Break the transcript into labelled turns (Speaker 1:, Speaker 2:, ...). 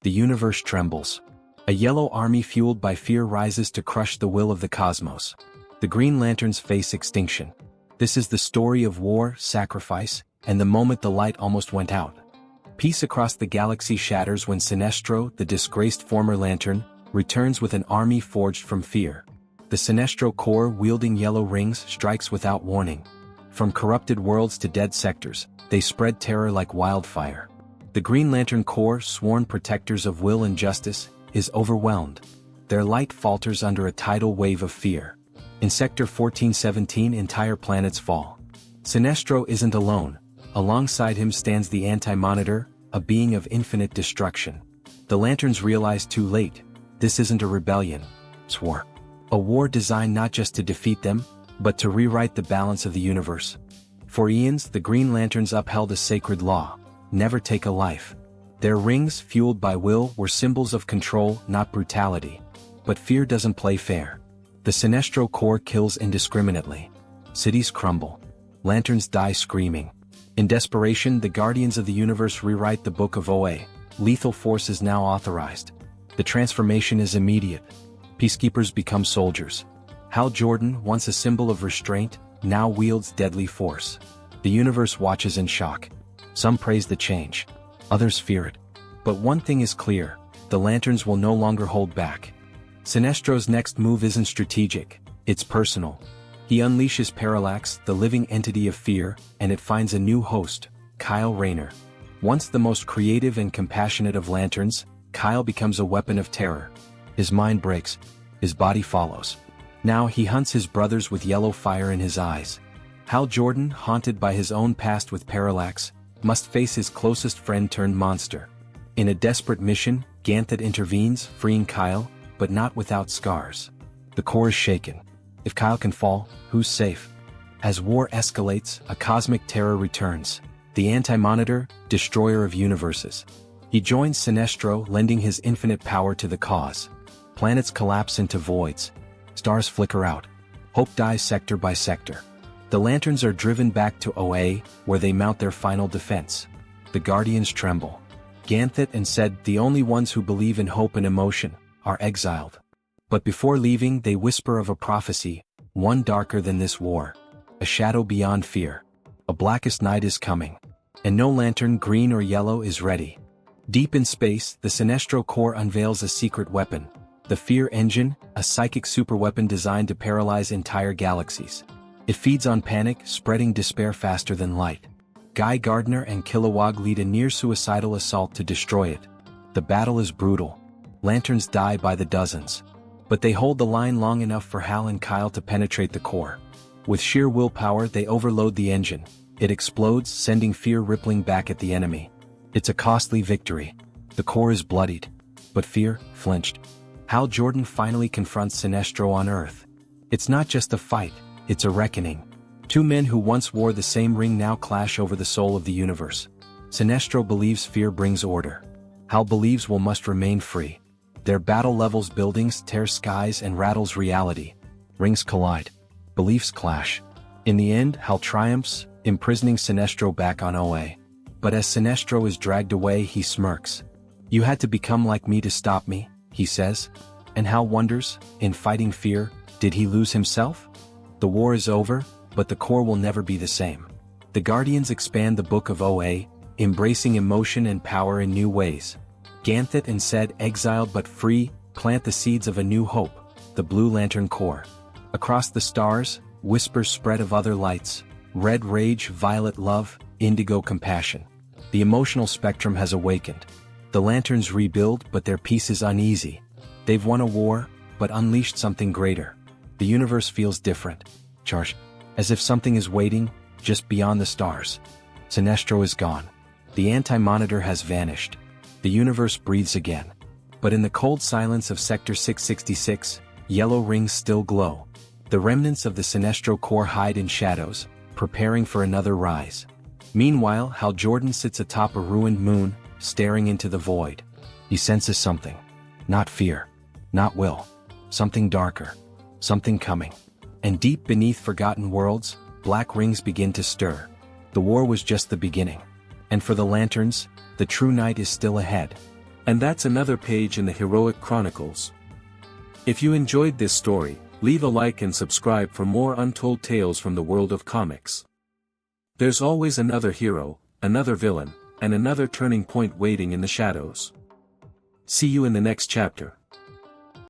Speaker 1: The universe trembles. A yellow army fueled by fear rises to crush the will of the cosmos. The Green Lanterns face extinction. This is the story of war, sacrifice, and the moment the light almost went out. Peace across the galaxy shatters when Sinestro, the disgraced former Lantern, returns with an army forged from fear. The Sinestro Corps, wielding yellow rings, strikes without warning. From corrupted worlds to dead sectors, they spread terror like wildfire. The Green Lantern Corps, sworn protectors of will and justice, is overwhelmed. Their light falters under a tidal wave of fear. In Sector 1417, entire planets fall. Sinestro isn't alone. Alongside him stands the Anti-Monitor, a being of infinite destruction. The Lanterns realize too late, this isn't a rebellion, it's war. A war designed not just to defeat them, but to rewrite the balance of the universe. For eons, the Green Lanterns upheld a sacred law: never take a life. Their rings, fueled by will, were symbols of control, not brutality. But fear doesn't play fair. The Sinestro Corps kills indiscriminately. Cities crumble. Lanterns die screaming. In desperation, the Guardians of the Universe rewrite the Book of OA. Lethal force is now authorized. The transformation is immediate. Peacekeepers become soldiers. Hal Jordan, once a symbol of restraint, now wields deadly force. The universe watches in shock. Some praise the change. Others fear it. But one thing is clear: the Lanterns will no longer hold back. Sinestro's next move isn't strategic, it's personal. He unleashes Parallax, the living entity of fear, and it finds a new host, Kyle Rayner. Once the most creative and compassionate of Lanterns, Kyle becomes a weapon of terror. His mind breaks. His body follows. Now he hunts his brothers with yellow fire in his eyes. Hal Jordan, haunted by his own past with Parallax, must face his closest friend turned monster. In a desperate mission, Ganthet intervenes, freeing Kyle, but not without scars. The Corps is shaken. If Kyle can fall, who's safe? As war escalates, a cosmic terror returns. The Anti-Monitor, destroyer of universes. He joins Sinestro, lending his infinite power to the cause. Planets collapse into voids. Stars flicker out. Hope dies sector by sector. The Lanterns are driven back to OA, where they mount their final defense. The Guardians tremble. Ganthet and Sed, the only ones who believe in hope and emotion, are exiled. But before leaving, they whisper of a prophecy, one darker than this war. A shadow beyond fear. A blackest night is coming. And no Lantern, green or yellow, is ready. Deep in space, the Sinestro Corps unveils a secret weapon. The Fear Engine, a psychic superweapon designed to paralyze entire galaxies. It feeds on panic, spreading despair faster than light. Guy Gardner and Kilowog lead a near-suicidal assault to destroy it. The battle is brutal. Lanterns die by the dozens. But they hold the line long enough for Hal and Kyle to penetrate the core. With sheer willpower, they overload the engine. It explodes, sending fear rippling back at the enemy. It's a costly victory. The Corps is bloodied. But fear flinched. Hal Jordan finally confronts Sinestro on Earth. It's not just a fight, it's a reckoning. Two men who once wore the same ring now clash over the soul of the universe. Sinestro believes fear brings order. Hal believes will must remain free. Their battle levels buildings, tears skies, and rattles reality. Rings collide. Beliefs clash. In the end, Hal triumphs, imprisoning Sinestro back on OA. But as Sinestro is dragged away, he smirks. "You had to become like me to stop me," he says. And Hal wonders, in fighting fear, did he lose himself? The war is over, but the Corps will never be the same. The Guardians expand the Book of OA, embracing emotion and power in new ways. Ganthet and Sed, exiled but free, plant the seeds of a new hope, the Blue Lantern Corps. Across the stars, whispers spread of other lights: red rage, violet love, indigo compassion. The emotional spectrum has awakened. The Lanterns rebuild, but their peace is uneasy. They've won a war, but unleashed something greater. The universe feels different, charged, as if something is waiting, just beyond the stars. Sinestro is gone. The Anti-Monitor has vanished. The universe breathes again. But in the cold silence of Sector 666, yellow rings still glow. The remnants of the Sinestro Corps hide in shadows, preparing for another rise. Meanwhile, Hal Jordan sits atop a ruined moon, staring into the void. He senses something. Not fear. Not will. Something darker. Something coming. And deep beneath forgotten worlds, black rings begin to stir. The war was just the beginning. And for the Lanterns, the true night is still ahead. And that's another page in the Heroic Chronicles. If you enjoyed this story, leave a like and subscribe for more untold tales from the world of comics. There's always another hero, another villain, and another turning point waiting in the shadows. See you in the next chapter.